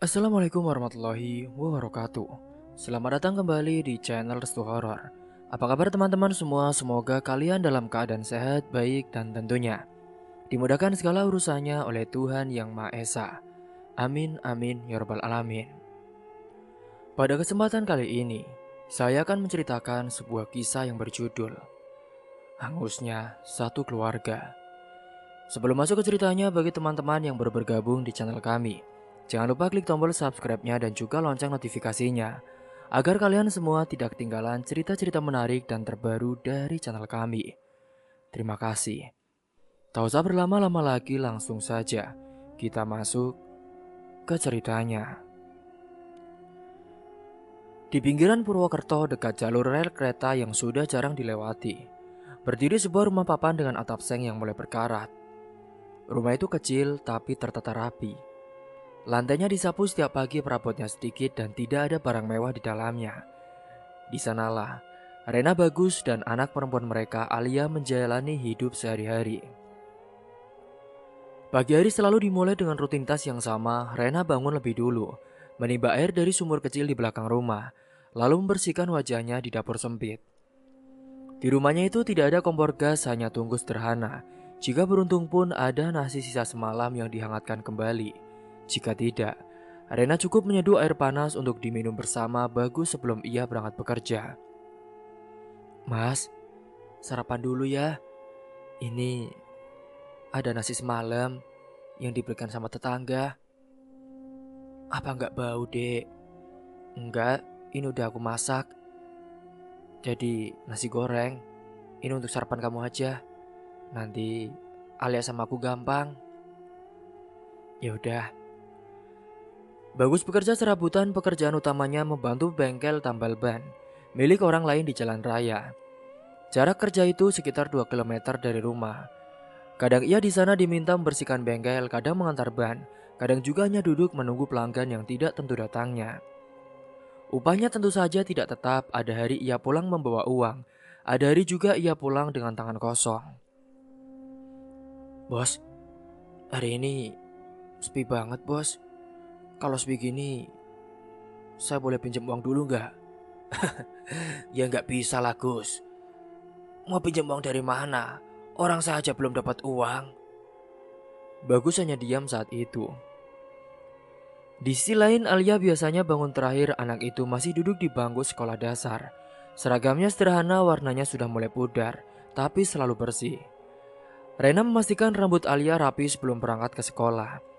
Assalamualaikum warahmatullahi wabarakatuh. Selamat datang kembali di channel Restu Horor. Apa kabar teman-teman semua? Semoga kalian dalam keadaan sehat, baik, dan tentunya dimudahkan segala urusannya oleh Tuhan Yang Maha Esa. Amin, amin, ya rabbal alamin. Pada kesempatan kali ini, saya akan menceritakan sebuah kisah yang berjudul Hangusnya Satu Keluarga. Sebelum masuk ke ceritanya, bagi teman-teman yang baru bergabung di channel kami, jangan lupa klik tombol subscribe-nya dan juga lonceng notifikasinya, agar kalian semua tidak ketinggalan cerita-cerita menarik dan terbaru dari channel kami. Terima kasih. Tak usah berlama-lama lagi, langsung saja kita masuk ke ceritanya. Di pinggiran Purwokerto, dekat jalur rel kereta yang sudah jarang dilewati, berdiri sebuah rumah papan dengan atap seng yang mulai berkarat. Rumah itu kecil tapi tertata rapi. Lantainya disapu setiap pagi, perabotnya sedikit dan tidak ada barang mewah di dalamnya. Di sanalah Rena Bagus dan anak perempuan mereka Alia menjalani hidup sehari-hari. Pagi hari selalu dimulai dengan rutinitas yang sama. Rena bangun lebih dulu, menimba air dari sumur kecil di belakang rumah, lalu membersihkan wajahnya di dapur sempit. Di rumahnya itu tidak ada kompor gas, hanya tungku sederhana. Jika beruntung pun ada nasi sisa semalam yang dihangatkan kembali. Jika tidak, Rena cukup menyeduh air panas untuk diminum bersama Bagus sebelum ia berangkat bekerja. Mas, sarapan dulu ya. Ini ada nasi semalam yang diberikan sama tetangga. Apa nggak bau, Dek? Enggak, ini udah aku masak. Jadi nasi goreng, ini untuk sarapan kamu aja. Nanti alias sama aku gampang. Ya udah. Bagus bekerja serabutan, pekerjaan utamanya membantu bengkel tambal ban milik orang lain di jalan raya. Jarak kerja itu sekitar 2 km dari rumah. Kadang ia di sana diminta membersihkan bengkel, kadang mengantar ban, kadang juga hanya duduk menunggu pelanggan yang tidak tentu datangnya. Upahnya tentu saja tidak tetap, ada hari ia pulang membawa uang, ada hari juga ia pulang dengan tangan kosong. Bos, hari ini sepi banget bos. Kalau sepi gini, saya boleh pinjam uang dulu nggak? Ya nggak bisa lah Gus. Mau pinjam uang dari mana? Orang saja belum dapat uang. Bagus hanya diam saat itu. Di sisi lain, Alia biasanya bangun terakhir anak itu masih duduk di bangku sekolah dasar. Seragamnya sederhana, warnanya sudah mulai pudar, tapi selalu bersih. Rena memastikan rambut Alia rapi sebelum berangkat ke sekolah.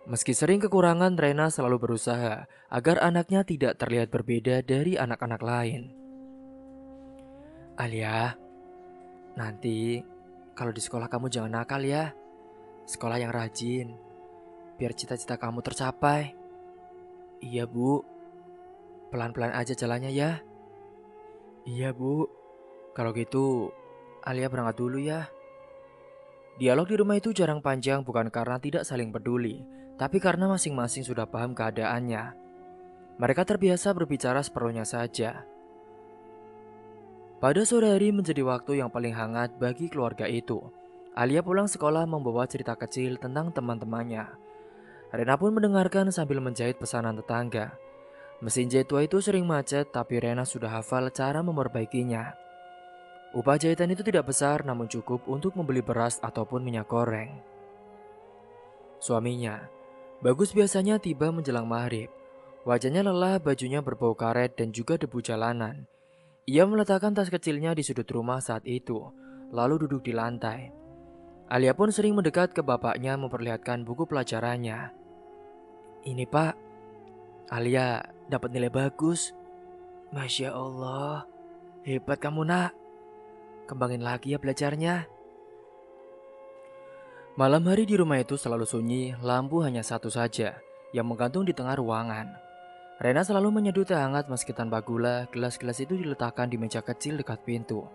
Meski sering kekurangan, Rena selalu berusaha agar anaknya tidak terlihat berbeda dari anak-anak lain. Alia, nanti kalau di sekolah kamu jangan nakal ya. Sekolah yang rajin, biar cita-cita kamu tercapai. Iya bu, pelan-pelan aja jalannya ya. Iya bu, kalau gitu Alia berangkat dulu ya. Dialog di rumah itu jarang panjang, bukan karena tidak saling peduli, tapi karena masing-masing sudah paham keadaannya. Mereka terbiasa berbicara seperlunya saja. Pada sore hari menjadi waktu yang paling hangat bagi keluarga itu. Alia pulang sekolah membawa cerita kecil tentang teman-temannya. Rena pun mendengarkan sambil menjahit pesanan tetangga. Mesin jahit tua itu sering macet, tapi Rena sudah hafal cara memperbaikinya. Upah jahitan itu tidak besar, namun cukup untuk membeli beras ataupun minyak goreng. Suaminya, Bagus, biasanya tiba menjelang maghrib. Wajahnya lelah, bajunya berbau karet dan juga debu jalanan. Ia meletakkan tas kecilnya di sudut rumah saat itu, lalu duduk di lantai. Alia pun sering mendekat ke bapaknya memperlihatkan buku pelajarannya. Ini pak, Alia dapat nilai bagus. Masya Allah, hebat kamu nak. Kembangin lagi ya belajarnya. Malam hari di rumah itu selalu sunyi, lampu hanya satu saja, yang menggantung di tengah ruangan. Rena selalu menyeduh teh hangat meski tanpa gula, gelas-gelas itu diletakkan di meja kecil dekat pintu.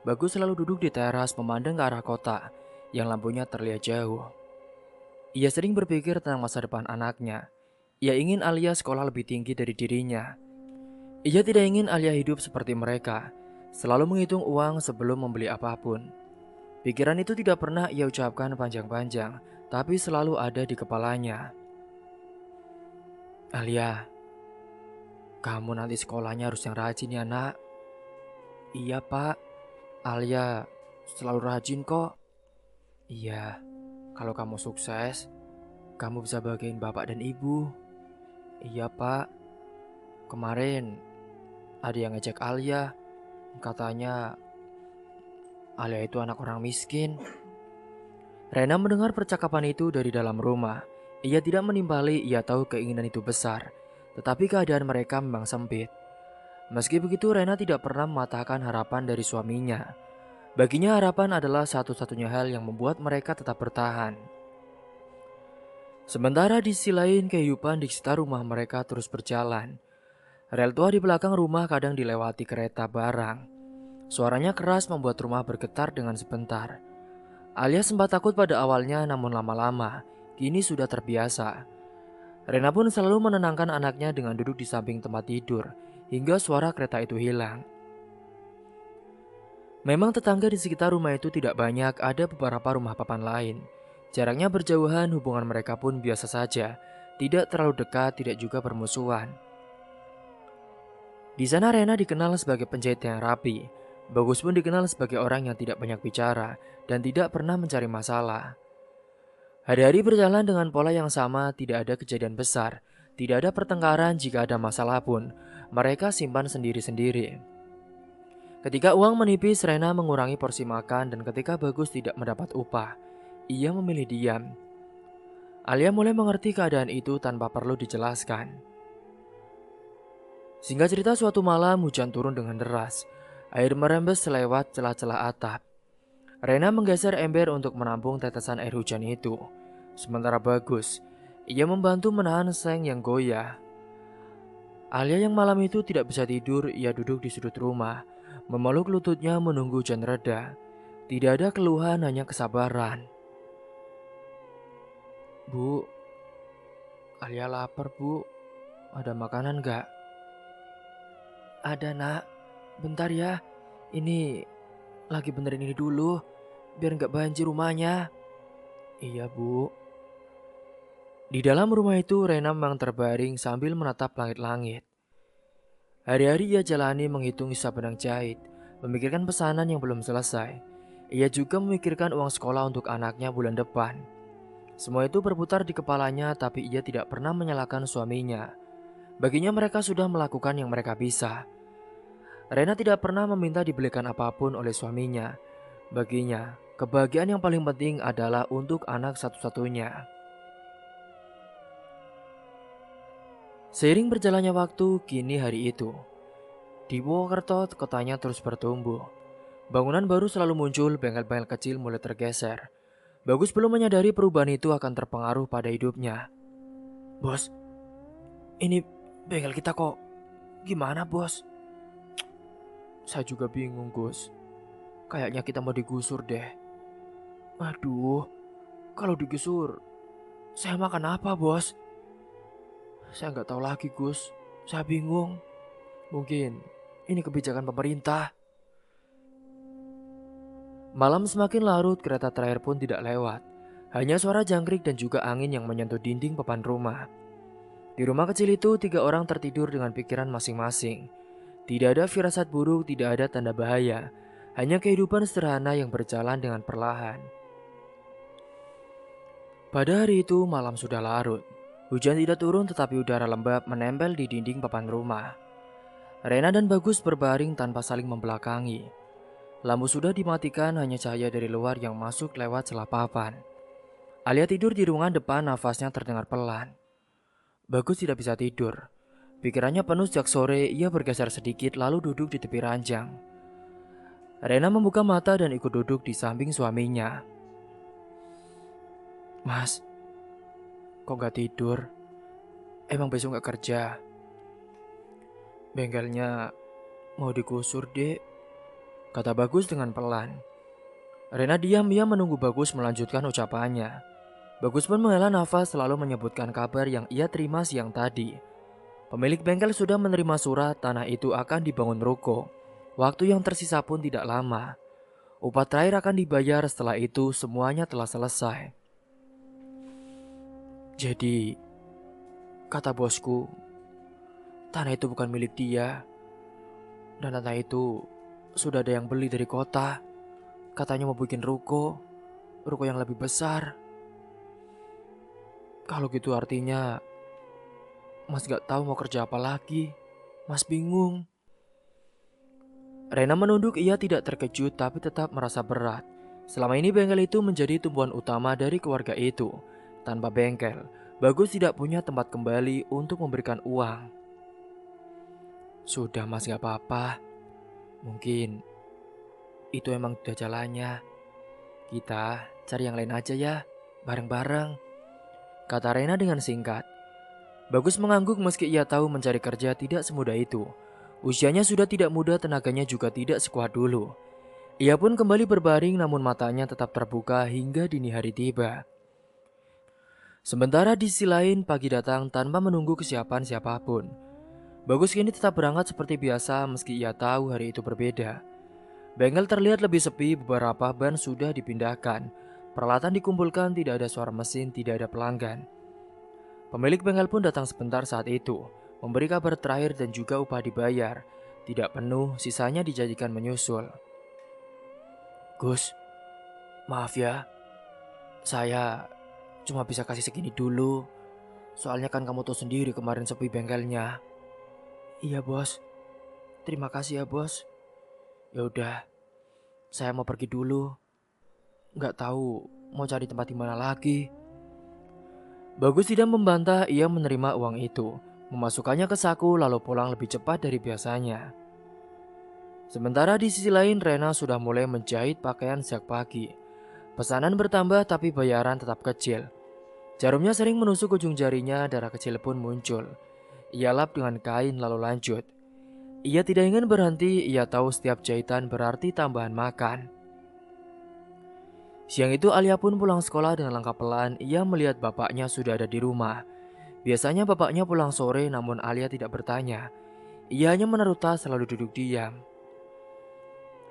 Bagus selalu duduk di teras memandang ke arah kota, yang lampunya terlihat jauh. Ia sering berpikir tentang masa depan anaknya. Ia ingin Alia sekolah lebih tinggi dari dirinya. Ia tidak ingin Alia hidup seperti mereka, selalu menghitung uang sebelum membeli apapun. Pikiran itu tidak pernah ia ucapkan panjang-panjang, tapi selalu ada di kepalanya. Alia, kamu nanti sekolahnya harus yang rajin ya nak. Iya pak, Alia selalu rajin kok. Iya, kalau kamu sukses, kamu bisa bagiin bapak dan ibu. Iya pak, kemarin ada yang ngejek Alia. Katanya Alia itu anak orang miskin. Rena mendengar percakapan itu dari dalam rumah. Ia tidak menimpali, ia tahu keinginan itu besar. Tetapi keadaan mereka memang sempit. Meski begitu, Rena tidak pernah mematahkan harapan dari suaminya. Baginya harapan adalah satu-satunya hal yang membuat mereka tetap bertahan. Sementara di sisi lain, kehidupan di sekitar rumah mereka terus berjalan. Rel tua di belakang rumah kadang dilewati kereta barang. Suaranya keras membuat rumah bergetar dengan sebentar. Alia sempat takut pada awalnya, namun lama-lama kini sudah terbiasa. Rena pun selalu menenangkan anaknya dengan duduk di samping tempat tidur hingga suara kereta itu hilang. Memang tetangga di sekitar rumah itu tidak banyak, ada beberapa rumah papan lain. Jaraknya berjauhan, hubungan mereka pun biasa saja, tidak terlalu dekat, tidak juga bermusuhan. Di sana Rena dikenal sebagai penjahit yang rapi. Bagus pun dikenal sebagai orang yang tidak banyak bicara dan tidak pernah mencari masalah. Hari-hari berjalan dengan pola yang sama, tidak ada kejadian besar, tidak ada pertengkaran. Jika ada masalah pun, mereka simpan sendiri-sendiri. Ketika uang menipis, Rena mengurangi porsi makan, dan ketika Bagus tidak mendapat upah, ia memilih diam. Alia mulai mengerti keadaan itu tanpa perlu dijelaskan. Singkat cerita, suatu malam hujan turun dengan deras. Air merembes lewat celah-celah atap. Rena menggeser ember untuk menampung tetesan air hujan itu. Sementara Bagus, ia membantu menahan seng yang goyah. Alia yang malam itu tidak bisa tidur, ia duduk di sudut rumah, memeluk lututnya menunggu hujan reda. Tidak ada keluhan, hanya kesabaran. Bu, Alia lapar bu, ada makanan gak? Ada nak, bentar ya, ini lagi benerin ini dulu, biar gak banjir rumahnya. Iya bu. Di dalam rumah itu Rena memang terbaring sambil menatap langit-langit. Hari-hari ia jalani menghitung sisa benang jahit, memikirkan pesanan yang belum selesai. Ia juga memikirkan uang sekolah untuk anaknya bulan depan. Semua itu berputar di kepalanya, tapi ia tidak pernah menyalahkan suaminya. Baginya mereka sudah melakukan yang mereka bisa. Rena tidak pernah meminta dibelikan apapun oleh suaminya. Baginya, kebahagiaan yang paling penting adalah untuk anak satu-satunya. Seiring berjalannya waktu, kini hari itu. Di Purwokerto, kotanya terus bertumbuh. Bangunan baru selalu muncul, bengkel-bengkel kecil mulai tergeser. Bagus belum menyadari perubahan itu akan terpengaruh pada hidupnya. Bos, ini bengkel kita kok gimana bos? Saya juga bingung Gus. Kayaknya kita mau digusur deh. Aduh, kalau digusur, saya makan apa bos? Saya nggak tahu lagi Gus, saya bingung. Mungkin ini kebijakan pemerintah. Malam semakin larut, kereta terakhir pun tidak lewat. Hanya suara jangkrik dan juga angin yang menyentuh dinding papan rumah. Di rumah kecil itu, 3 orang tertidur dengan pikiran masing-masing. Tidak ada firasat buruk, tidak ada tanda bahaya. Hanya kehidupan sederhana yang berjalan dengan perlahan. Pada hari itu, malam sudah larut. Hujan tidak turun tetapi udara lembab menempel di dinding papan rumah. Rena dan Bagus berbaring tanpa saling membelakangi. Lampu sudah dimatikan, hanya cahaya dari luar yang masuk lewat celah papan. Alia tidur di ruangan depan, nafasnya terdengar pelan. Bagus tidak bisa tidur. Pikirannya penuh sejak sore, ia bergeser sedikit lalu duduk di tepi ranjang. Rena membuka mata dan ikut duduk di samping suaminya. Mas, kok gak tidur? Emang besok gak kerja? Bengkelnya mau digusur dek, kata Bagus dengan pelan. Rena diam-diam menunggu Bagus melanjutkan ucapannya. Bagus pun menghela nafas selalu menyebutkan kabar yang ia terima siang tadi. Pemilik bengkel sudah menerima surat, tanah itu akan dibangun ruko. Waktu yang tersisa pun tidak lama. Upah terakhir akan dibayar, setelah itu semuanya telah selesai. Jadi, Kata bosku, tanah itu bukan milik dia. Dan tanah itu sudah ada yang beli dari kota. Katanya mau bikin ruko yang lebih besar. Kalau gitu artinya Mas gak tahu mau kerja apa lagi. Mas bingung. Rena menunduk, ia tidak terkejut tapi tetap merasa berat. Selama ini bengkel itu menjadi tumpuan utama dari keluarga itu. Tanpa bengkel, Bagus tidak punya tempat kembali untuk memberikan uang. Sudah mas, gak apa-apa. Mungkin itu emang udah jalannya. Kita cari yang lain aja ya, bareng-bareng. Kata Rena dengan singkat. Bagus mengangguk meski ia tahu mencari kerja tidak semudah itu. Usianya sudah tidak muda, tenaganya juga tidak sekuat dulu. Ia pun kembali berbaring namun matanya tetap terbuka hingga dini hari tiba. Sementara di sisi lain pagi datang tanpa menunggu kesiapan siapapun. Bagus kini tetap berangkat seperti biasa meski ia tahu hari itu berbeda. Bengkel terlihat lebih sepi, beberapa ban sudah dipindahkan. Peralatan dikumpulkan, tidak ada suara mesin, tidak ada pelanggan. Pemilik bengkel pun datang sebentar saat itu, memberi kabar terakhir dan juga upah dibayar. Tidak penuh, sisanya dijanjikan menyusul. Gus, maaf ya, saya cuma bisa kasih segini dulu. Soalnya kan kamu tahu sendiri kemarin sepi bengkelnya. Iya bos, terima kasih ya bos. Ya udah, saya mau pergi dulu. Nggak tahu mau cari tempat di mana lagi. Bagus tidak membantah, ia menerima uang itu, memasukkannya ke saku lalu pulang lebih cepat dari biasanya. Sementara di sisi lain Rena sudah mulai menjahit pakaian sejak pagi. Pesanan bertambah tapi bayaran tetap kecil. Jarumnya sering menusuk ujung jarinya, darah kecil pun muncul. Ia lap dengan kain lalu lanjut. Ia tidak ingin berhenti, ia tahu setiap jahitan berarti tambahan makan. Siang itu Alia pun pulang sekolah dengan langkah pelan. Ia melihat bapaknya sudah ada di rumah. Biasanya bapaknya pulang sore namun Alia tidak bertanya. Ia hanya menaruh tas lalu duduk diam.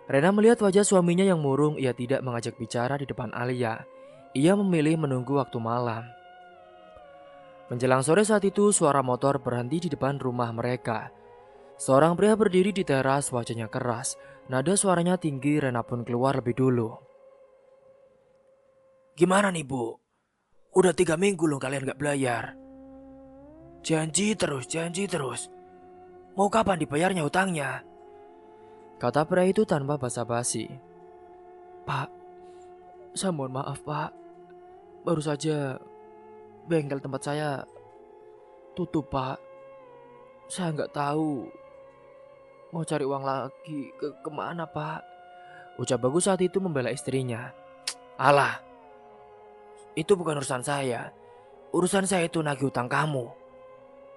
Rena melihat wajah suaminya yang murung, ia tidak mengajak bicara di depan Alia. Ia memilih menunggu waktu malam. Menjelang sore saat itu suara motor berhenti di depan rumah mereka. Seorang pria berdiri di teras, wajahnya keras. Nada suaranya tinggi, Rena pun keluar lebih dulu. Gimana nih bu? Udah 3 minggu loh kalian gak bayar. Janji terus. Mau kapan dibayarnya hutangnya? Kata pria itu tanpa basa-basi. Pak, saya mohon maaf pak. Baru saja bengkel tempat saya tutup pak. Saya nggak tahu mau cari uang lagi kemana pak. Ucap Bagus saat itu membela istrinya. Alah, itu bukan urusan saya. Urusan saya itu nagih hutang kamu.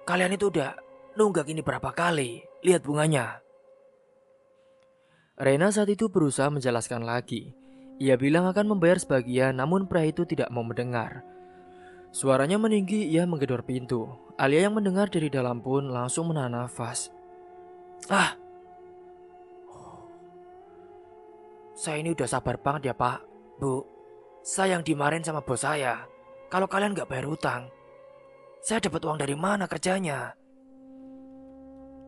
Kalian itu udah nunggak ini berapa kali? Lihat bunganya. Rena saat itu berusaha menjelaskan lagi. Ia bilang akan membayar sebagian namun pria itu tidak mau mendengar. Suaranya meninggi, ia menggedor pintu. Alia yang mendengar dari dalam pun langsung menahan nafas. Saya ini udah sabar banget ya pak, bu. Saya yang dimarahin sama bos saya. Kalau kalian gak bayar hutang, saya dapat uang dari mana kerjanya?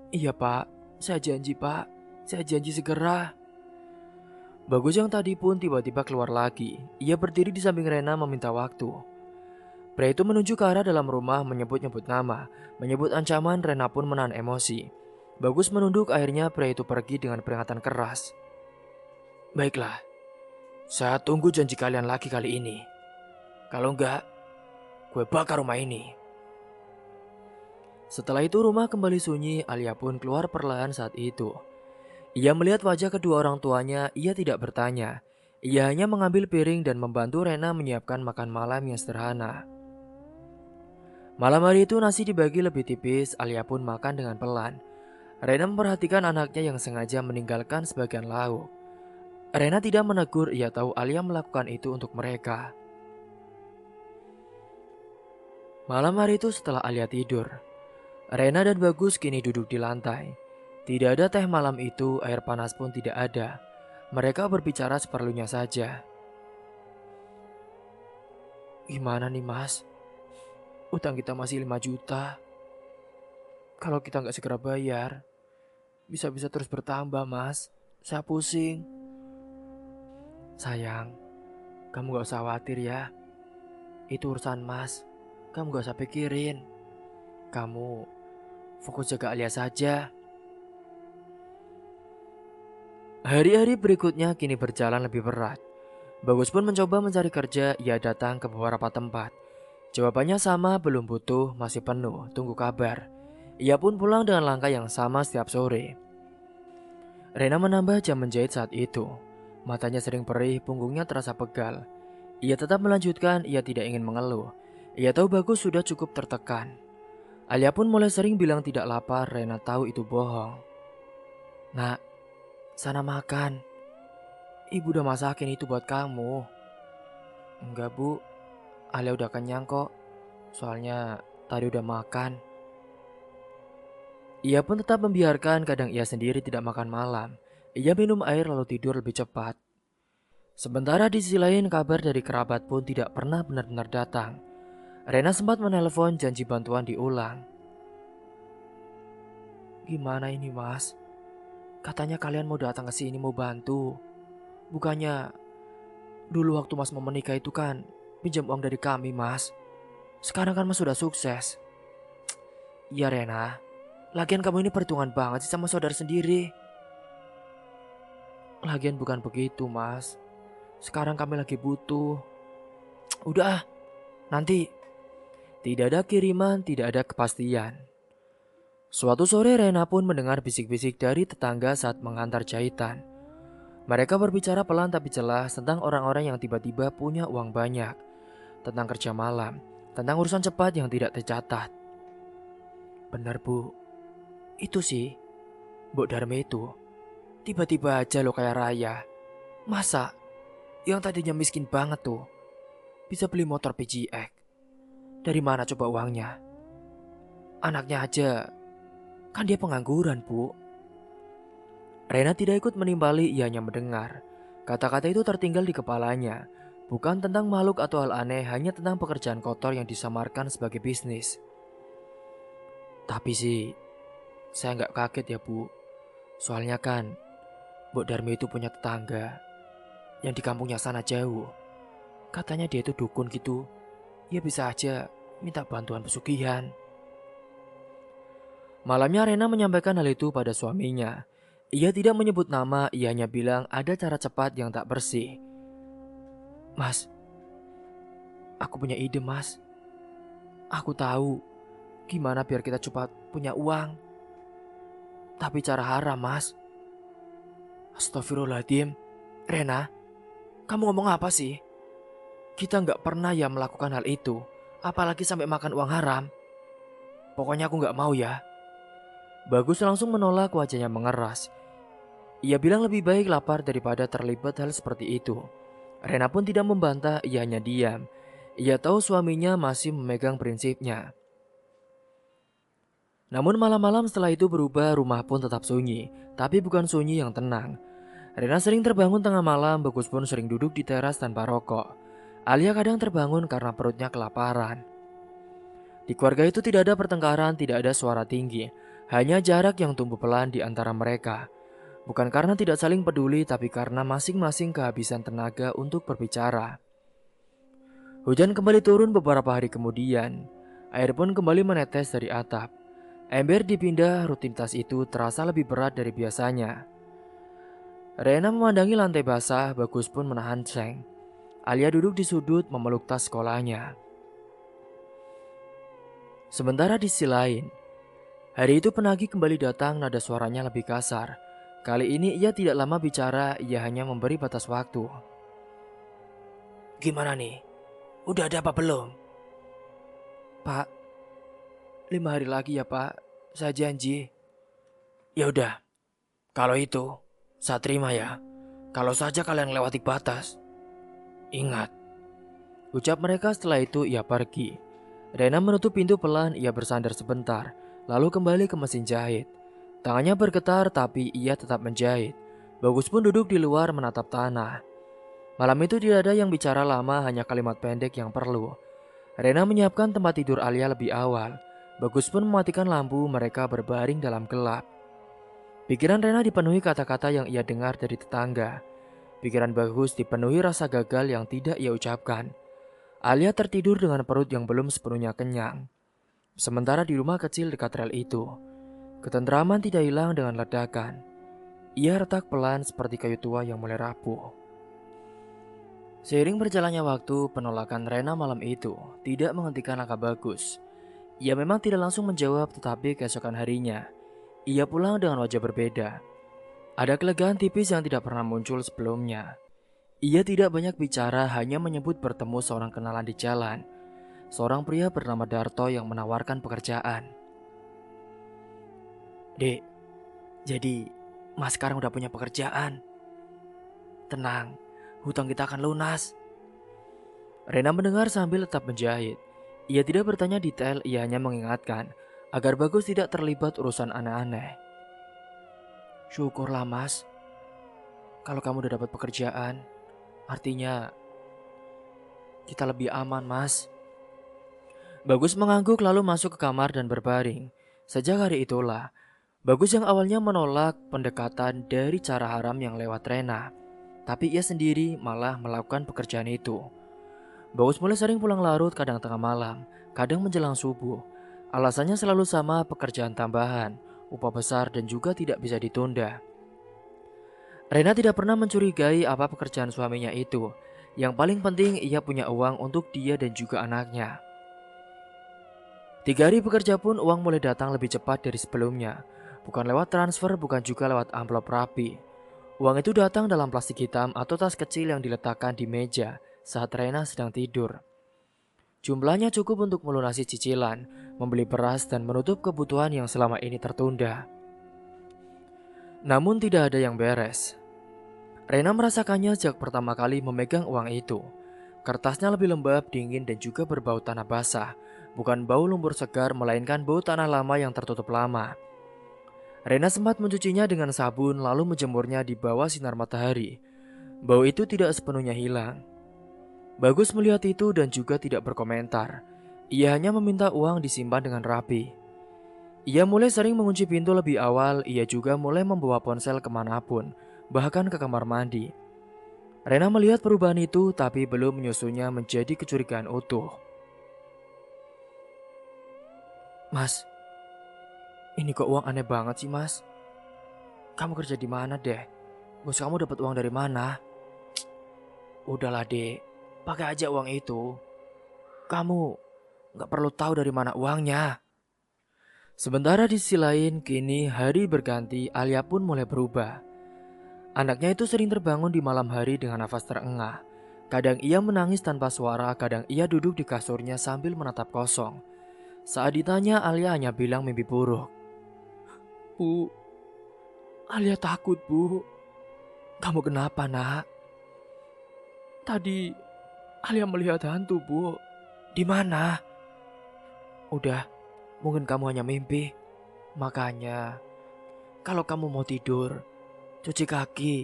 Iya pak, saya janji pak. Saya janji segera. Bagus yang tadi pun tiba-tiba keluar lagi. Ia berdiri di samping Rena meminta waktu. Pria itu menuju ke arah dalam rumah menyebut-nyebut nama. Menyebut ancaman, Rena pun menahan emosi. Bagus menunduk, akhirnya pria itu pergi dengan peringatan keras. Baiklah, saya tunggu janji kalian lagi kali ini. Kalau enggak, gue bakar rumah ini. Setelah itu rumah kembali sunyi, Alia pun keluar perlahan saat itu. Ia melihat wajah kedua orang tuanya, ia tidak bertanya. Ia hanya mengambil piring dan membantu Rena menyiapkan makan malam yang sederhana. Malam hari itu nasi dibagi lebih tipis, Alia pun makan dengan pelan. Rena memperhatikan anaknya yang sengaja meninggalkan sebagian lauk. Rena tidak menegur, ia tahu Alia melakukan itu untuk mereka. Malam hari itu setelah Alia tidur, Rena dan Bagus kini duduk di lantai. Tidak ada teh malam itu, air panas pun tidak ada. Mereka berbicara seperlunya saja. Gimana nih mas? Utang kita masih 5 juta. Kalau kita nggak segera bayar, bisa-bisa terus bertambah, Mas. Saya pusing. Sayang, kamu gak usah khawatir ya. Itu urusan Mas. Kamu gak usah pikirin. Kamu fokus jaga Alia saja. Hari-hari berikutnya kini berjalan lebih berat. Bagus pun mencoba mencari kerja. Ia datang ke beberapa tempat. Jawabannya sama, belum butuh, masih penuh, tunggu kabar. Ia pun pulang dengan langkah yang sama setiap sore. Rena menambah jam menjahit saat itu. Matanya sering perih, punggungnya terasa pegal. Ia tetap melanjutkan, ia tidak ingin mengeluh. Ia tahu Bagus sudah cukup tertekan. Alia pun mulai sering bilang tidak lapar, Rena tahu itu bohong. Nak, sana makan. Ibu udah masakin itu buat kamu. Enggak bu, Alia udah kenyang kok. Soalnya tadi udah makan. Ia pun tetap membiarkan, kadang ia sendiri tidak makan malam. Ia minum air lalu tidur lebih cepat. Sementara di sisi lain kabar dari kerabat pun tidak pernah benar-benar datang. Rena sempat menelpon janji bantuan diulang. Gimana ini mas? Katanya kalian mau datang ke sini mau bantu. Bukannya dulu waktu mas mau menikah itu kan pinjam uang dari kami mas. Sekarang kan mas sudah sukses. Iya Rena, lagian kamu ini perhitungan banget sih sama saudara sendiri. Lagian bukan begitu mas. Sekarang kami lagi butuh. Udah nanti. Tidak ada kiriman, tidak ada kepastian. Suatu sore Rena pun mendengar bisik-bisik dari tetangga saat mengantar jahitan. Mereka berbicara pelan tapi jelas tentang orang-orang yang tiba-tiba punya uang banyak. Tentang kerja malam, tentang urusan cepat yang tidak tercatat. Benar bu, itu sih, Mbok Darmi itu. Tiba-tiba aja lo kaya raya. Masa? Yang tadinya miskin banget tuh, bisa beli motor PGX. Dari mana coba uangnya? Anaknya aja, kan dia pengangguran bu. Rena tidak ikut menimbali, ia hanya mendengar. Kata-kata itu tertinggal di kepalanya. Bukan tentang makhluk atau hal aneh, hanya tentang pekerjaan kotor yang disamarkan sebagai bisnis. Tapi sih, saya nggak kaget ya bu. Soalnya kan, Mbok Darmi itu punya tetangga yang di kampungnya sana jauh. Katanya dia itu dukun gitu. Ya bisa aja minta bantuan pesugihan. Malamnya Rena menyampaikan hal itu pada suaminya. Ia tidak menyebut nama, ia hanya bilang ada cara cepat yang tak bersih. Mas, aku punya ide mas. Aku tahu gimana biar kita cepat punya uang. Tapi cara haram mas. Astagfirullahaladzim. Rena, kamu ngomong apa sih? Kita nggak pernah ya melakukan hal itu. Apalagi sampai makan uang haram. Pokoknya aku nggak mau ya. Bagus langsung menolak, wajahnya mengeras. Ia bilang lebih baik lapar daripada terlibat hal seperti itu. Rena pun tidak membantah, ia hanya diam. Ia tahu suaminya masih memegang prinsipnya. Namun malam-malam setelah itu berubah, rumah pun tetap sunyi. Tapi bukan sunyi yang tenang. Rena sering terbangun tengah malam, Bagus pun sering duduk di teras tanpa rokok. Alia kadang terbangun karena perutnya kelaparan. Di keluarga itu tidak ada pertengkaran, tidak ada suara tinggi. Hanya jarak yang tumbuh pelan di antara mereka. Bukan karena tidak saling peduli, tapi karena masing-masing kehabisan tenaga untuk berbicara. Hujan kembali turun beberapa hari kemudian. Air pun kembali menetes dari atap. Ember dipindah, rutinitas itu terasa lebih berat dari biasanya. Rena memandangi lantai basah, Bagus pun menahan ceng. Alia duduk di sudut memeluk tas sekolahnya. Sementara di sisi lain, hari itu penagih kembali datang, nada suaranya lebih kasar. Kali ini ia tidak lama bicara, ia hanya memberi batas waktu. Gimana nih? Udah ada apa belum? Pak, 5 hari lagi ya pak, saya janji. Ya udah, kalau itu, saya terima ya. Kalau saja kalian lewati batas. Ingat, ucap mereka. Setelah itu ia pergi. Rena menutup pintu pelan, ia bersandar sebentar, lalu kembali ke mesin jahit. Tangannya bergetar tapi ia tetap menjahit. Bagus pun duduk di luar menatap tanah. Malam itu tidak ada yang bicara lama, hanya kalimat pendek yang perlu. Rena menyiapkan tempat tidur Alia lebih awal. Bagus pun mematikan lampu, mereka berbaring dalam gelap. Pikiran Rena dipenuhi kata-kata yang ia dengar dari tetangga. Pikiran Bagus dipenuhi rasa gagal yang tidak ia ucapkan. Alia tertidur dengan perut yang belum sepenuhnya kenyang. Sementara di rumah kecil dekat rel itu, ketentraman tidak hilang dengan ledakan. Ia retak pelan seperti kayu tua yang mulai rapuh. Seiring berjalannya waktu, penolakan Rena malam itu tidak menghentikan langkah Bagus. Ia memang tidak langsung menjawab, tetapi keesokan harinya, ia pulang dengan wajah berbeda. Ada kelegaan tipis yang tidak pernah muncul sebelumnya. Ia tidak banyak bicara, hanya menyebut bertemu seorang kenalan di jalan. Seorang pria bernama Darto yang menawarkan pekerjaan. "Dek, jadi Mas sekarang udah punya pekerjaan. Tenang, hutang kita akan lunas." Rena mendengar sambil tetap menjahit. Ia tidak bertanya detail, ia hanya mengingatkan agar Bagus tidak terlibat urusan aneh-aneh. "Syukurlah Mas, kalau kamu udah dapat pekerjaan, artinya kita lebih aman Mas." Bagus mengangguk lalu masuk ke kamar dan berbaring. Sejak hari itulah, Bagus yang awalnya menolak pendekatan dari cara haram yang lewat Rena, tapi ia sendiri malah melakukan pekerjaan itu. Bagus mulai sering pulang larut, kadang tengah malam, kadang menjelang subuh. Alasannya selalu sama, pekerjaan tambahan, upah besar dan juga tidak bisa ditunda. Rena tidak pernah mencurigai apa pekerjaan suaminya itu. Yang paling penting ia punya uang untuk dia dan juga anaknya. 3 hari bekerja pun uang mulai datang lebih cepat dari sebelumnya. Bukan lewat transfer, bukan juga lewat amplop rapi. Uang itu datang dalam plastik hitam atau tas kecil yang diletakkan di meja saat Rena sedang tidur. Jumlahnya cukup untuk melunasi cicilan, membeli beras dan menutup kebutuhan yang selama ini tertunda. Namun tidak ada yang beres. Rena merasakannya sejak pertama kali memegang uang itu. Kertasnya lebih lembab, dingin dan juga berbau tanah basah. Bukan bau lumpur segar, melainkan bau tanah lama yang tertutup lama. Rena sempat mencucinya dengan sabun lalu menjemurnya di bawah sinar matahari. Bau itu tidak sepenuhnya hilang. Bagus melihat itu dan juga tidak berkomentar. Ia hanya meminta uang disimpan dengan rapi. Ia mulai sering mengunci pintu lebih awal. Ia juga mulai membawa ponsel kemanapun, bahkan ke kamar mandi. Rena melihat perubahan itu tapi belum menyusunnya menjadi kecurigaan utuh. "Mas, ini kok uang aneh banget sih mas? Kamu kerja di mana deh? Bos kamu dapat uang dari mana?" "Udahlah dek, pakai aja uang itu. Kamu gak perlu tahu dari mana uangnya." Sementara di sisi lain, kini hari berganti, Alia pun mulai berubah. Anaknya itu sering terbangun di malam hari dengan nafas terengah. Kadang ia menangis tanpa suara, kadang ia duduk di kasurnya sambil menatap kosong. Saat ditanya, Alia hanya bilang mimpi buruk. "Bu, Alia takut bu." "Kamu kenapa nak?" "Tadi Alia melihat hantu bu." "Di mana?" "Udah, mungkin kamu hanya mimpi. Makanya, kalau kamu mau tidur, cuci kaki,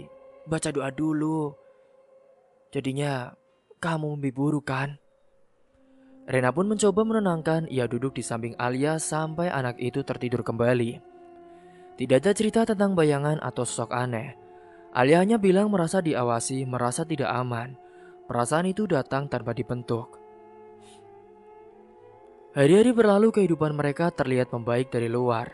baca doa dulu. Jadinya kamu mimpi buruk kan?" Rena pun mencoba menenangkan. Ia duduk di samping Alia sampai anak itu tertidur kembali. Tidak ada cerita tentang bayangan atau sosok aneh. Alia hanya bilang merasa diawasi, merasa tidak aman. Perasaan itu datang tanpa dibentuk. Hari-hari berlalu, kehidupan mereka terlihat membaik dari luar.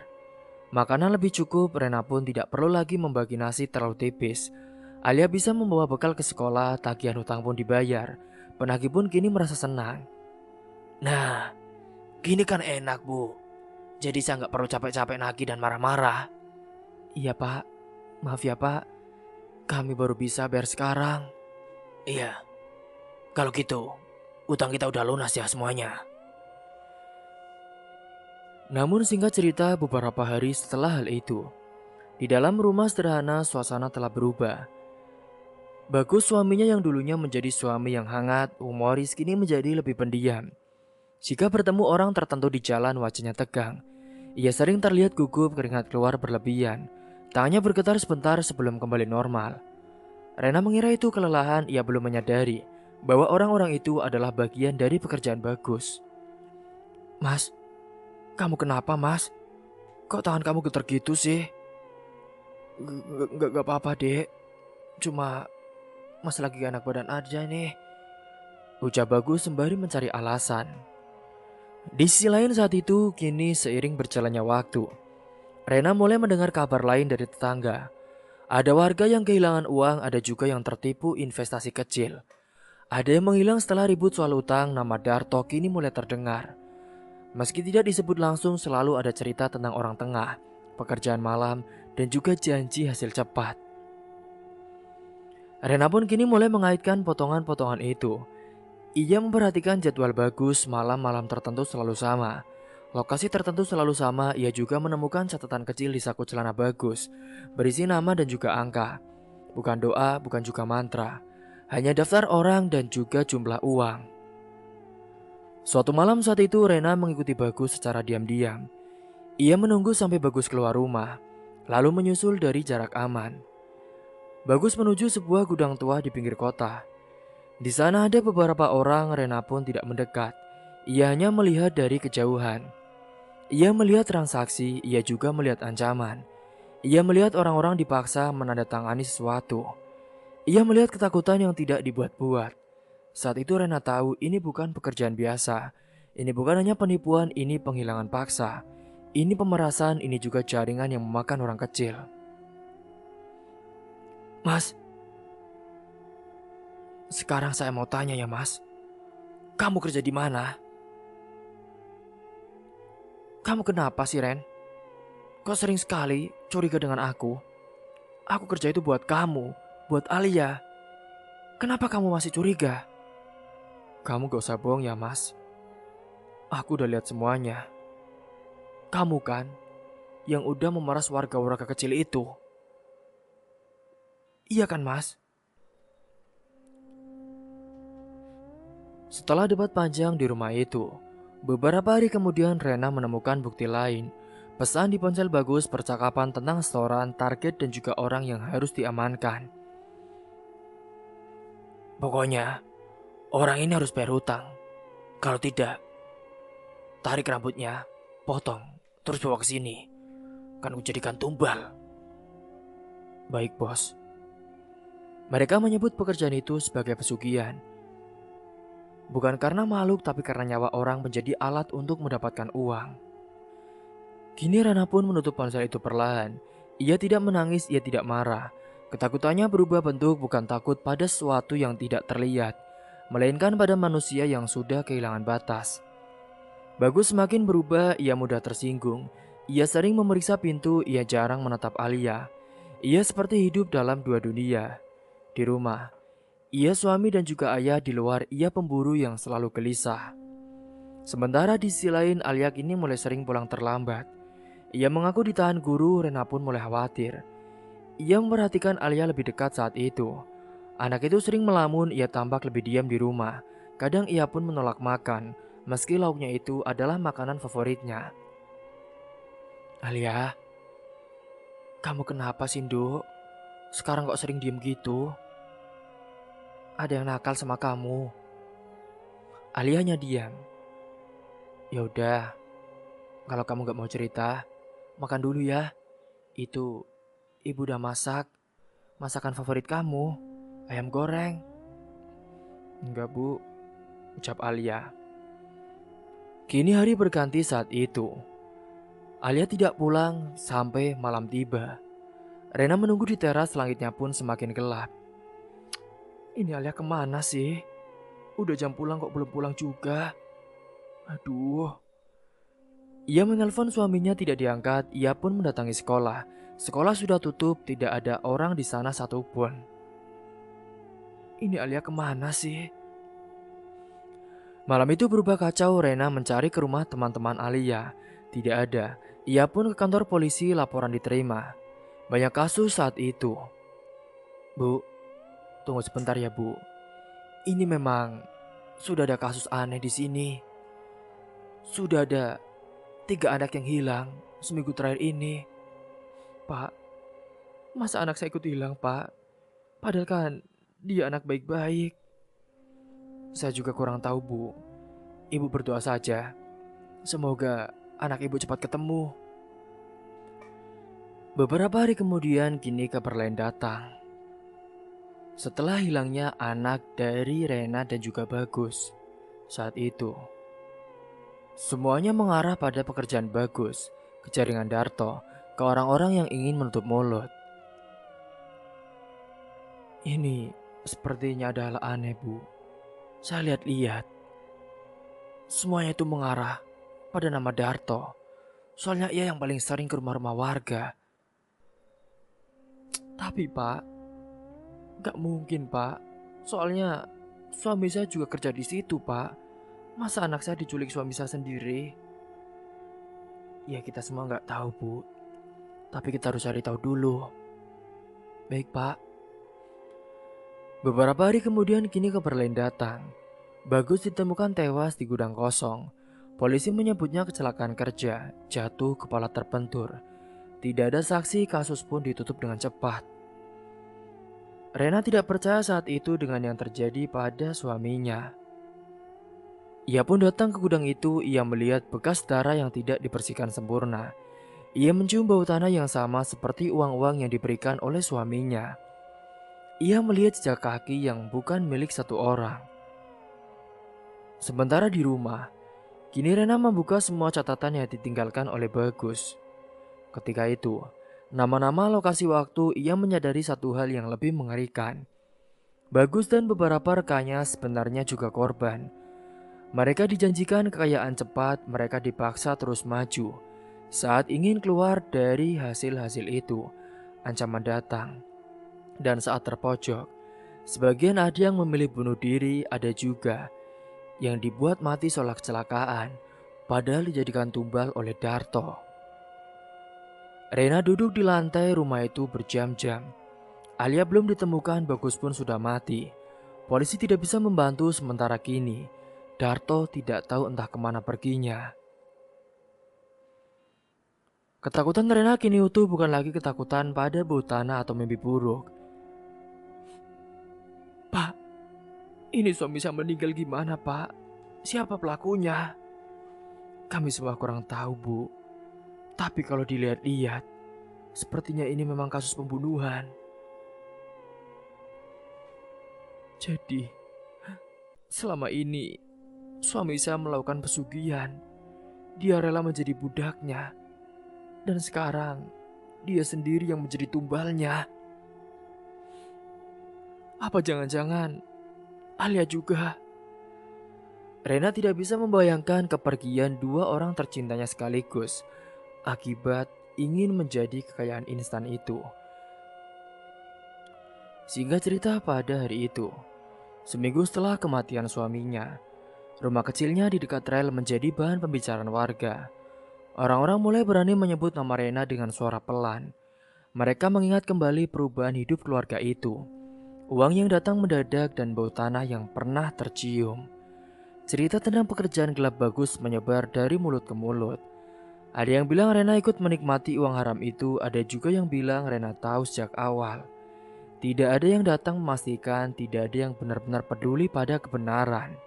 Makanan lebih cukup, Rena pun tidak perlu lagi membagi nasi terlalu tipis. Alia bisa membawa bekal ke sekolah, tagihan hutang pun dibayar. Penagih pun kini merasa senang. "Nah, gini kan enak bu. Jadi saya nggak perlu capek-capek nagih dan marah-marah." "Iya pak, maaf ya pak. Kami baru bisa bayar sekarang." "Iya, kalau gitu utang kita udah lunas ya semuanya." Namun singkat cerita, beberapa hari setelah hal itu, di dalam rumah sederhana suasana telah berubah. Bagus, suaminya yang dulunya menjadi suami yang hangat, humoris, kini menjadi lebih pendiam. Jika bertemu orang tertentu di jalan, wajahnya tegang. Ia sering terlihat gugup, keringat keluar berlebihan. Tangannya bergetar sebentar sebelum kembali normal. Rena mengira itu kelelahan, ia belum menyadari bahwa orang-orang itu adalah bagian dari pekerjaan Bagus. "Mas, kamu kenapa mas? Kok tangan kamu getar gitu sih?" Gak apa-apa dek, cuma mas lagi gak enak badan aja nih," ucap Bagus sembari mencari alasan. Di sisi lain saat itu, kini seiring berjalannya waktu, Rena mulai mendengar kabar lain dari tetangga. Ada warga yang kehilangan uang, ada juga yang tertipu investasi kecil. Ada yang menghilang setelah ribut soal utang. Nama Darto kini mulai terdengar. Meski tidak disebut langsung, selalu ada cerita tentang orang tengah, pekerjaan malam, dan juga janji hasil cepat. Rena pun kini mulai mengaitkan potongan-potongan itu. Ia memperhatikan jadwal Bagus, malam-malam tertentu selalu sama. Lokasi tertentu selalu sama. Ia juga menemukan catatan kecil di saku celana Bagus, berisi nama dan juga angka. Bukan doa, bukan juga mantra. Hanya daftar orang dan juga jumlah uang. Suatu malam saat itu, Rena mengikuti Bagus secara diam-diam. Ia menunggu sampai Bagus keluar rumah, lalu menyusul dari jarak aman. Bagus menuju sebuah gudang tua di pinggir kota. Di sana ada beberapa orang. Rena pun tidak mendekat. Ia hanya melihat dari kejauhan. Ia melihat transaksi, ia juga melihat ancaman. Ia melihat orang-orang dipaksa menandatangani sesuatu. Ia melihat ketakutan yang tidak dibuat-buat. Saat itu Rena tahu ini bukan pekerjaan biasa. Ini bukan hanya penipuan, ini penghilangan paksa. Ini pemerasan, ini juga jaringan yang memakan orang kecil. "Mas, sekarang saya mau tanya ya mas. Kamu kerja di mana? Kamu kenapa sih Ren? Kok sering sekali curiga dengan aku? Aku kerja itu buat kamu, buat Alia. Kenapa kamu masih curiga?" "Kamu gak usah bohong ya mas. Aku udah lihat semuanya. Kamu kan yang udah memeras warga-warga kecil itu. Iya kan mas?" Setelah debat panjang di rumah itu, beberapa hari kemudian Rena menemukan bukti lain. Pesan di ponsel Bagus, percakapan tentang setoran, target dan juga orang yang harus diamankan. "Pokoknya orang ini harus bayar hutang. Kalau tidak, tarik rambutnya, potong, terus bawa ke sini. Kan kujadikan tumbal." "Baik bos." Mereka menyebut pekerjaan itu sebagai pesugihan. Bukan karena makhluk, tapi karena nyawa orang menjadi alat untuk mendapatkan uang. Kini Rana pun menutup ponsel itu perlahan. Ia tidak menangis, ia tidak marah. Ketakutannya berubah bentuk, bukan takut pada sesuatu yang tidak terlihat, melainkan pada manusia yang sudah kehilangan batas. Bagus semakin berubah, ia mudah tersinggung. Ia sering memeriksa pintu, ia jarang menatap Alia. Ia seperti hidup dalam dua dunia. Di rumah, ia suami dan juga ayah. Di luar, ia pemburu yang selalu gelisah. Sementara di sisi lain, Alia kini mulai sering pulang terlambat. Ia mengaku ditahan guru. Rena pun mulai khawatir. Ia memperhatikan Alia lebih dekat saat itu. Anak itu sering melamun, ia tampak lebih diam di rumah. Kadang ia pun menolak makan, meski lauknya itu adalah makanan favoritnya. "Alia, kamu kenapa sih, Nduk? Sekarang kok sering diem gitu? Ada yang nakal sama kamu?" Alia hanya diam. "Ya udah, kalau kamu gak mau cerita, makan dulu ya. Itu ibu udah masak masakan favorit kamu, ayam goreng." "Enggak bu," ucap Alia. Kini hari berganti saat itu. Alia tidak pulang sampai malam tiba. Rena menunggu di teras, langitnya pun semakin gelap. Ini Alia kemana sih? Udah jam pulang kok belum pulang juga. Aduh. Ia menelpon suaminya, tidak diangkat. Ia pun mendatangi sekolah. Sekolah sudah tutup, tidak ada orang di sana satupun. Ini Alia kemana sih? Malam itu berubah kacau. Rena mencari ke rumah teman-teman Alia. Tidak ada. Ia pun ke kantor polisi, laporan diterima. Banyak kasus saat itu. "Bu, tunggu sebentar ya bu. Ini memang sudah ada kasus aneh di sini. Sudah ada 3 anak yang hilang seminggu terakhir ini. Pak, masa anak saya ikut hilang pak? Padahal kan dia anak baik-baik." Saya juga kurang tahu, Bu. Ibu berdoa saja. Semoga anak ibu cepat ketemu. Beberapa hari kemudian kini kabar lain datang. Setelah hilangnya anak dari Rena dan juga Bagus, saat itu semuanya mengarah pada pekerjaan Bagus, ke jaringan Darto, ke orang-orang yang ingin menutup mulut. Ini sepertinya adalah aneh, Bu. Saya lihat-lihat, semuanya itu mengarah pada nama Darto. Soalnya ia yang paling sering ke rumah-rumah warga. Tapi Pak, gak mungkin Pak. Soalnya suami saya juga kerja di situ Pak. Masa anak saya diculik suami saya sendiri? Ya kita semua gak tahu Bu. Tapi kita harus cari tahu dulu. Baik Pak. Beberapa hari kemudian kini kabar lain datang. Bagus ditemukan tewas di gudang kosong. Polisi menyebutnya kecelakaan kerja, jatuh kepala terbentur. Tidak ada saksi, kasus pun ditutup dengan cepat. Rena tidak percaya saat itu dengan yang terjadi pada suaminya. Ia pun datang ke gudang itu, ia melihat bekas darah yang tidak dibersihkan sempurna. Ia mencium bau tanah yang sama seperti uang-uang yang diberikan oleh suaminya. Ia melihat jejak kaki yang bukan milik satu orang. Sementara di rumah, kini Rena membuka semua catatan yang ditinggalkan oleh Bagus. Ketika itu, nama-nama lokasi waktu ia menyadari satu hal yang lebih mengerikan. Bagus dan beberapa rekannya sebenarnya juga korban. Mereka dijanjikan kekayaan cepat, mereka dipaksa terus maju. Saat ingin keluar dari hasil-hasil itu, ancaman datang. Dan saat terpojok, sebagian ada yang memilih bunuh diri, ada juga yang dibuat mati soal kecelakaan, padahal dijadikan tumbal oleh Darto. Rena duduk di lantai rumah itu berjam-jam. Alia belum ditemukan, Bagus pun sudah mati. Polisi tidak bisa membantu sementara kini. Darto tidak tahu entah kemana perginya. Ketakutan Rena kini utuh, bukan lagi ketakutan pada bau tanah atau mimpi buruk. Pak, ini suami saya meninggal gimana Pak? Siapa pelakunya? Kami semua kurang tahu Bu. Tapi kalau dilihat-lihat, sepertinya ini memang kasus pembunuhan. Jadi, selama ini suami saya melakukan pesugihan. Dia rela menjadi budaknya. Dan sekarang dia sendiri yang menjadi tumbalnya. Apa jangan-jangan Alia juga? Rena tidak bisa membayangkan kepergian dua orang tercintanya sekaligus akibat ingin menjadi kekayaan instan itu. Singkat cerita, pada hari itu, seminggu setelah kematian suaminya, rumah kecilnya di dekat rel menjadi bahan pembicaraan warga. Orang-orang mulai berani menyebut nama Rena dengan suara pelan. Mereka mengingat kembali perubahan hidup keluarga itu. Uang yang datang mendadak dan bau tanah yang pernah tercium. Cerita tentang pekerjaan gelap Bagus menyebar dari mulut ke mulut. Ada yang bilang Rena ikut menikmati uang haram itu, ada juga yang bilang Rena tahu sejak awal. Tidak ada yang datang memastikan, tidak ada yang benar-benar peduli pada kebenaran.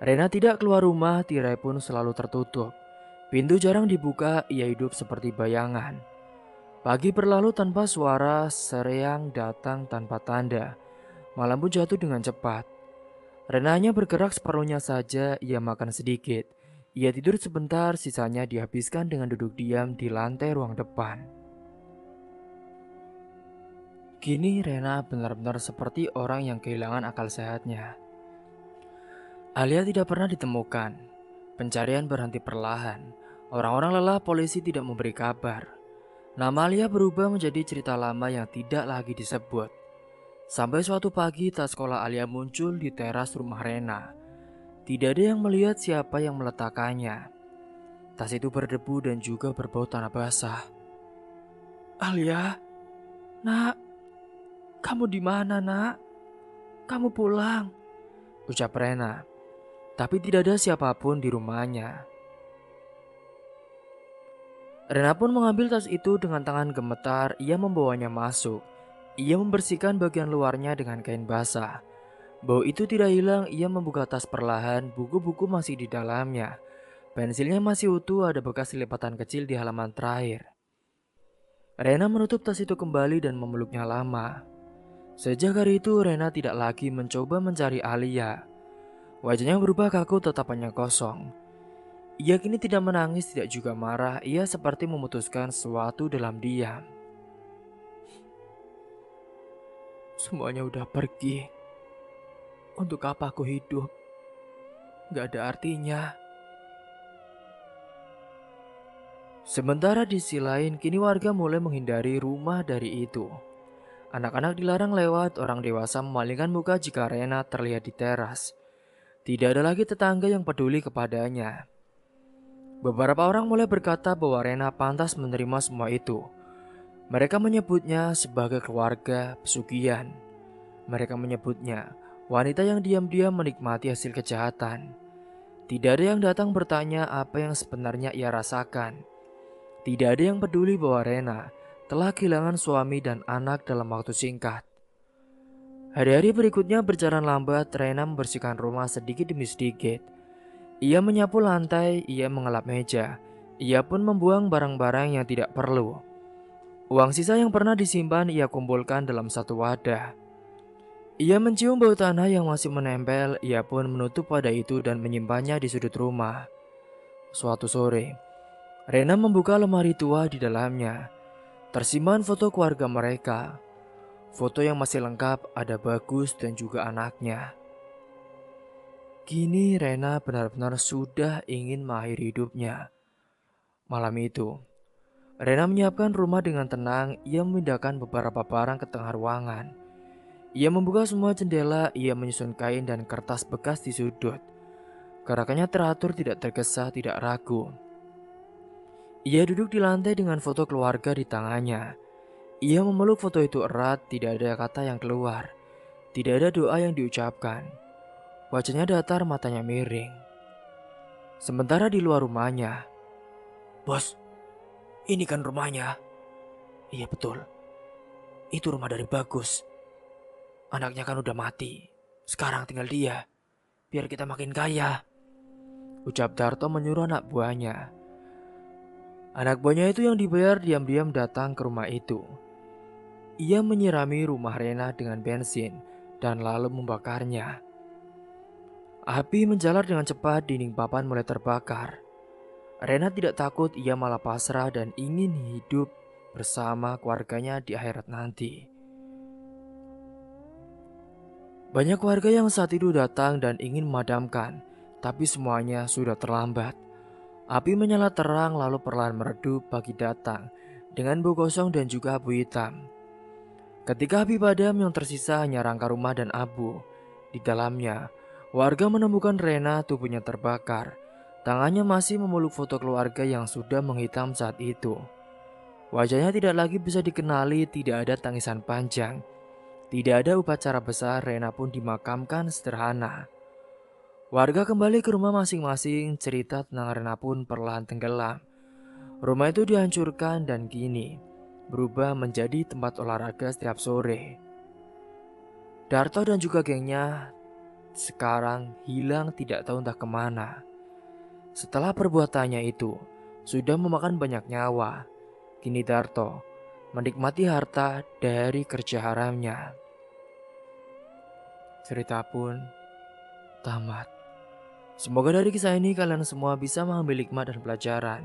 Rena tidak keluar rumah, tirai pun selalu tertutup. Pintu jarang dibuka, ia hidup seperti bayangan. Pagi berlalu tanpa suara, siang datang tanpa tanda. Malam pun jatuh dengan cepat. Rena hanya bergerak separuhnya saja, ia makan sedikit. Ia tidur sebentar, sisanya dihabiskan dengan duduk diam di lantai ruang depan. Kini Rena benar-benar seperti orang yang kehilangan akal sehatnya. Alia tidak pernah ditemukan. Pencarian berhenti perlahan. Orang-orang lelah, polisi tidak memberi kabar. Nama Alia berubah menjadi cerita lama yang tidak lagi disebut. Sampai suatu pagi tas sekolah Alia muncul di teras rumah Rena. Tidak ada yang melihat siapa yang meletakkannya. Tas itu berdebu dan juga berbau tanah basah. Alia, nak, kamu di mana nak? Kamu pulang, ucap Rena. Tapi tidak ada siapapun di rumahnya. Rena pun mengambil tas itu dengan tangan gemetar, ia membawanya masuk. Ia membersihkan bagian luarnya dengan kain basah. Bau itu tidak hilang, ia membuka tas perlahan, buku-buku masih di dalamnya. Pensilnya masih utuh, ada bekas lipatan kecil di halaman terakhir. Rena menutup tas itu kembali dan memeluknya lama. Sejak hari itu, Rena tidak lagi mencoba mencari Alia. Wajahnya berubah kaku, tatapannya kosong. Ia kini tidak menangis, tidak juga marah. Ia seperti memutuskan sesuatu dalam diam. Semuanya udah pergi. Untuk apa aku hidup? Gak ada artinya. Sementara di sisi lain, kini warga mulai menghindari rumah dari itu. Anak-anak dilarang lewat, orang dewasa memalingkan muka jika Rena terlihat di teras. Tidak ada lagi tetangga yang peduli kepadanya. Beberapa orang mulai berkata bahwa Rena pantas menerima semua itu. Mereka menyebutnya sebagai keluarga pesugihan. Mereka menyebutnya wanita yang diam-diam menikmati hasil kejahatan. Tidak ada yang datang bertanya apa yang sebenarnya ia rasakan. Tidak ada yang peduli bahwa Rena telah kehilangan suami dan anak dalam waktu singkat. Hari-hari berikutnya berjalan lambat. Rena membersihkan rumah sedikit demi sedikit. Ia menyapu lantai, ia mengelap meja. Ia pun membuang barang-barang yang tidak perlu. Uang sisa yang pernah disimpan ia kumpulkan dalam satu wadah. Ia mencium bau tanah yang masih menempel, ia pun menutup wadah itu dan menyimpannya di sudut rumah. Suatu sore, Rena membuka lemari tua di dalamnya. Tersimpan foto keluarga mereka. Foto yang masih lengkap, ada Bagus dan juga anaknya. Kini Rena benar-benar sudah ingin mengakhiri hidupnya. Malam itu, Rena menyiapkan rumah dengan tenang. Ia memindahkan beberapa barang ke tengah ruangan. Ia membuka semua jendela, ia menyusun kain dan kertas bekas di sudut. Gerakannya teratur, tidak tergesa, tidak ragu. Ia duduk di lantai dengan foto keluarga di tangannya. Ia memeluk foto itu erat, tidak ada kata yang keluar. Tidak ada doa yang diucapkan. Wajahnya datar, matanya miring. Sementara di luar rumahnya, "Bos, ini kan rumahnya." "Iya betul, itu rumah dari Bagus. Anaknya kan udah mati, sekarang tinggal dia. Biar kita makin kaya," ucap Darto menyuruh anak buahnya. Anak buahnya itu yang dibayar diam-diam datang ke rumah itu. Ia menyirami rumah Rena dengan bensin dan lalu membakarnya. Api menjalar dengan cepat, dinding papan mulai terbakar. Rena tidak takut, ia malah pasrah dan ingin hidup bersama keluarganya di akhirat nanti. Banyak warga yang saat itu datang dan ingin memadamkan, tapi semuanya sudah terlambat. Api menyala terang lalu perlahan meredup. Pagi datang dengan bau gosong dan juga abu hitam. Ketika api padam, yang tersisa hanya rangka rumah dan abu. Di dalamnya, warga menemukan Rena, tubuhnya terbakar. Tangannya masih memeluk foto keluarga yang sudah menghitam saat itu. Wajahnya tidak lagi bisa dikenali, tidak ada tangisan panjang. Tidak ada upacara besar, Rena pun dimakamkan sederhana. Warga kembali ke rumah masing-masing, cerita tentang Rena pun perlahan tenggelam. Rumah itu dihancurkan dan kini berubah menjadi tempat olahraga setiap sore. Darto dan juga gengnya sekarang hilang, tidak tahu entah kemana. Setelah perbuatannya itu sudah memakan banyak nyawa, kini Darto menikmati harta dari kerja haramnya. Cerita pun tamat. Semoga dari kisah ini kalian semua bisa mengambil hikmah dan pelajaran.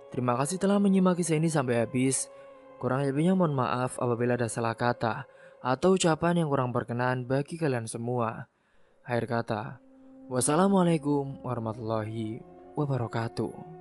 Terima kasih telah menyimak kisah ini sampai habis. Kurang lebihnya mohon maaf apabila ada salah kata atau ucapan yang kurang berkenan bagi kalian semua. Akhir kata, wassalamualaikum warahmatullahi wabarakatuh.